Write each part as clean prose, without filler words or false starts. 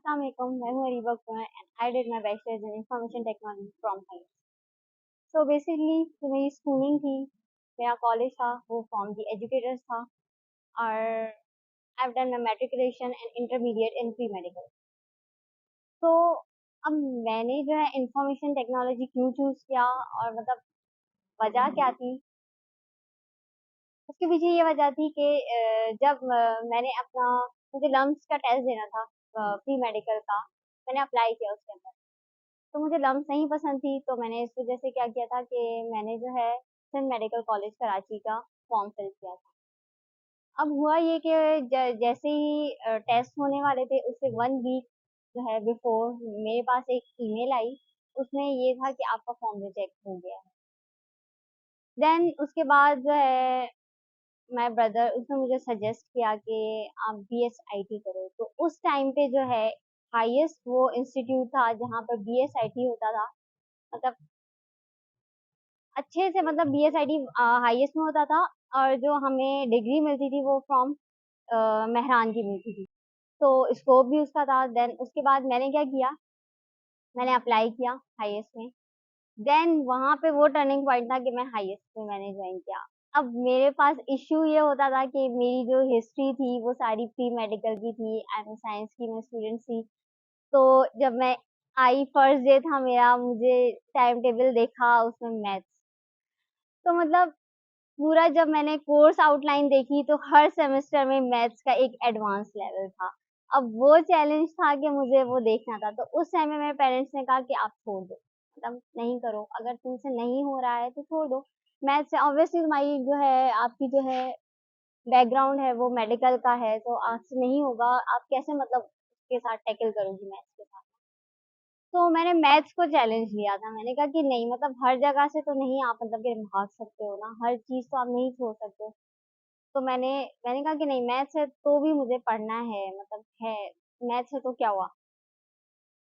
Assalamualaikum, मैं हूँ Areeba Kumar and I did my bachelor's in information technology from High. So basically जो मेरी schooling थी, मेरा कॉलेज था वो फ्रॉम दी एजुकेटर्स था और I've done my matriculation and intermediate in pre-medical. तो अब मैंने जो है इंफॉर्मेशन टेक्नोलॉजी क्यों चूज किया और मतलब वजह क्या थी, उसके पीछे ये वजह थी कि जब मैंने अपना मुझे लम्स का टेस्ट देना था प्री मेडिकल का, मैंने अप्लाई किया उसके अंदर। तो मुझे लम्स नहीं पसंद थी, तो मैंने इस वजह से क्या किया था कि मैंने जो है सिंध मेडिकल कॉलेज कराची का फॉर्म फिल किया था। अब हुआ ये कि जैसे ही टेस्ट होने वाले थे उससे 1 वीक जो है बिफोर मेरे पास एक ईमेल आई, उसमें ये था कि आपका फॉर्म रिजेक्ट हो गया है। देन उसके बाद जो है माय ब्रदर उसने मुझे सजेस्ट किया कि आप BSIT करो। तो उस टाइम पे जो है हाईएस्ट वो इंस्टीट्यूट था जहाँ पर BSIT होता था, मतलब अच्छे से, मतलब BSIT हाईएस्ट में होता था और जो हमें डिग्री मिलती थी वो फ्रॉम मेहरान की मिलती थी। तो स्कोप भी उसका था। देन उसके बाद मैंने क्या किया, मैंने अप्लाई किया हाईएस्ट में। देन वहाँ पे वो टर्निंग पॉइंट था कि मैं हाईएस्ट में मैंने ज्वाइन किया। अब मेरे पास इश्यू ये होता था कि मेरी जो हिस्ट्री थी वो सारी प्री मेडिकल की थी एंड साइंस की मैं स्टूडेंट थी। तो जब मैं आई फर्स्ट डे था मेरा, मुझे टाइम टेबल देखा उसमें मैथ्स, तो मतलब पूरा जब मैंने कोर्स आउटलाइन देखी तो हर सेमेस्टर में मैथ्स का एक एडवांस लेवल था। अब वो चैलेंज था कि मुझे वो देखना था। तो उस टाइम में मेरे पेरेंट्स ने कहा कि आप छोड़ दो, मतलब नहीं करो, अगर तुमसे नहीं हो रहा है तो छोड़ दो। मैथ्स से ऑब्वियसली तुम्हारी जो है आपकी जो है बैकग्राउंड है वो मेडिकल का है, तो आपसे नहीं होगा, आप कैसे मतलब उसके साथ टैकल करोगी मैथ्स के साथ। तो मैंने मैथ्स को चैलेंज लिया था। मैंने कहा कि नहीं, मतलब हर जगह से तो नहीं आप मतलब कि भाग सकते हो ना, हर चीज़ तो आप नहीं छोड़ सकते। तो मैंने कहा कि नहीं, मैथ्स है तो भी मुझे पढ़ना है, मतलब है, मैथ्स है तो क्या हुआ।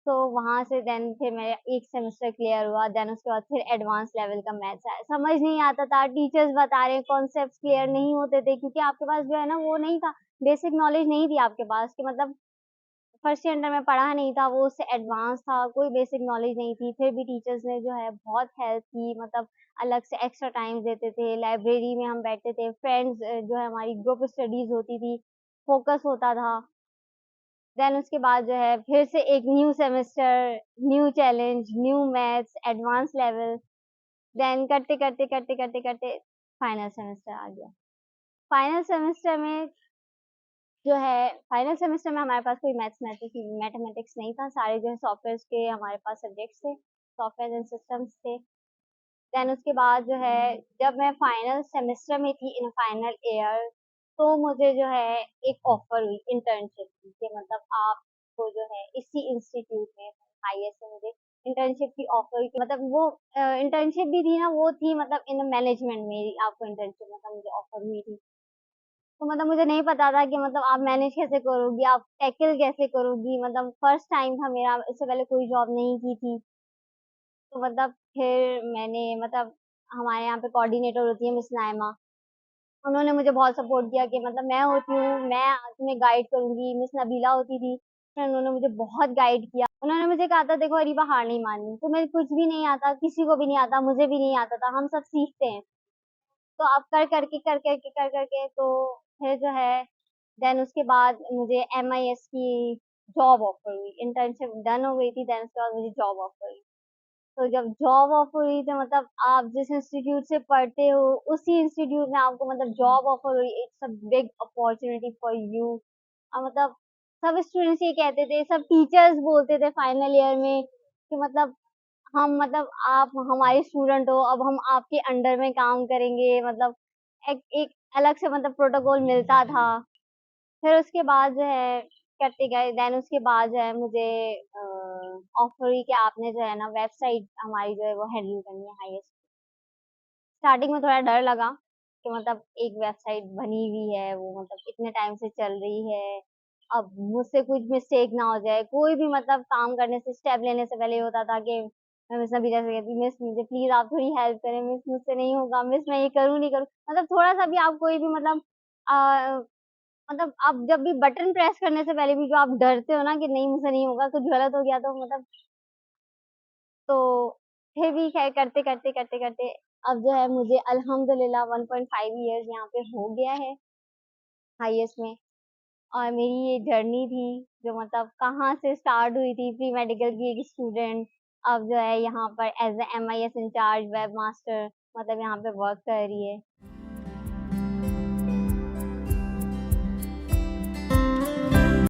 तो वहाँ से देन फिर मेरा एक सेमेस्टर क्लियर हुआ। देन उसके बाद फिर एडवांस लेवल का मैथ्स आया, समझ नहीं आता था, टीचर्स बता रहे हैं, कॉन्सेप्ट्स क्लियर नहीं होते थे क्योंकि आपके पास जो है ना वो नहीं था, बेसिक नॉलेज नहीं थी आपके पास कि मतलब फर्स्ट ईयर में पढ़ा नहीं था, वो उससे एडवांस था, कोई बेसिक नॉलेज नहीं थी। फिर भी टीचर्स ने जो है बहुत हेल्प की, मतलब अलग से एक्स्ट्रा टाइम देते थे, लाइब्रेरी में हम बैठते थे, फ्रेंड्स जो है हमारी ग्रुप स्टडीज होती थी, फोकस होता था। देन उसके बाद जो है फिर से एक new semester, new challenge, new maths, advance level. Then करते करते करते करते करते फाइनल सेमेस्टर आ गया। फाइनल सेमेस्टर में जो है फाइनल सेमेस्टर में हमारे पास कोई मैथमेटिक्स नहीं था, सारे जो है सॉफ्टवेयर के हमारे पास सब्जेक्ट्स थे, सॉफ्टवेयर एंड सिस्टम्स थे। देन उसके बाद जो है जब मैं फाइनल सेमेस्टर में थी इन फाइनल ईयर, तो मुझे जो है एक ऑफर हुई इंटर्नशिप की कि मतलब आपको जो है इसी इंस्टीट्यूट में हाईएस्ट से मुझे इंटर्नशिप की ऑफर हुई कि मतलब वो इंटर्नशिप भी थी ना, वो थी मतलब इन मैनेजमेंट में आपको इंटर्नशिप मतलब मुझे ऑफर हुई थी। तो मतलब मुझे नहीं पता था कि मतलब आप मैनेज कैसे करोगी, आप टैकल कैसे करोगी, मतलब फर्स्ट टाइम था मेरा, इससे पहले कोई जॉब नहीं की थी। तो मतलब फिर मैंने मतलब हमारे यहाँ पे कोऑर्डिनेटर होती है मिस नाइमा, उन्होंने मुझे बहुत सपोर्ट किया कि मतलब मैं होती हूँ, मैं तुम्हें गाइड करूंगी। मिस नबीला होती थी, फिर उन्होंने मुझे बहुत गाइड किया। उन्होंने मुझे कहा था देखो अरीबा, हार नहीं माननी, तुम्हें कुछ भी नहीं आता, किसी को भी नहीं आता, मुझे भी नहीं आता था, हम सब सीखते हैं। तो आप कर करके तो फिर जो है देन उसके बाद मुझे MIS की जॉब ऑफर हुई, इंटर्नशिप डन हो गई थी, देन उसके बाद मुझे जॉब ऑफर हुई। तो जब जॉब ऑफर हुई तो मतलब आप जिस इंस्टीट्यूट से पढ़ते हो उसी इंस्टीट्यूट में आपको मतलब जॉब ऑफर हुई, it's a big opportunity for you. और मतलब सब स्टूडेंट्स ये कहते थे, सब टीचर्स बोलते थे फाइनल ईयर में कि मतलब हम मतलब आप हमारे स्टूडेंट हो, अब हम आपके अंडर में काम करेंगे, मतलब एक अलग से मतलब प्रोटोकॉल मिलता था। फिर उसके बाद जो है करते गए, देन उसके बाद जो है मुझे ऑफर हुई कि आपने जो है ना वेबसाइट हमारी जो है वो हैंडल करनी है हाईएस्ट। स्टार्टिंग में थोड़ा डर लगा कि मतलब एक वेबसाइट बनी हुई है, वो मतलब इतने टाइम से चल रही है, अब मुझसे कुछ मिस्टेक ना हो जाए। कोई भी मतलब काम करने से, स्टेप लेने से पहले ये होता था कि मैं मिस नबीला से कहती, मिस मुझे प्लीज आप थोड़ी हेल्प करें, मिस मुझसे नहीं होगा, मिस मैं ये करूँ नहीं करूँ, मतलब थोड़ा सा भी आप कोई भी मतलब मतलब आप जब भी बटन प्रेस करने से पहले भी जो आप डरते हो ना कि नहीं मुझसे नहीं होगा, कुछ गलत हो गया तो मतलब, तो फिर भी खैर करते अब जो है मुझे अल्हम्दुलिल्लाह 1.5 इयर्स यहाँ पे हो गया है आईएएस में। और मेरी ये जर्नी थी जो मतलब कहाँ से स्टार्ट हुई थी, प्री मेडिकल की एक स्टूडेंट, अब जो है यहाँ पर as a MIS in charge web master, मतलब यहाँ पे वर्क कर रही है।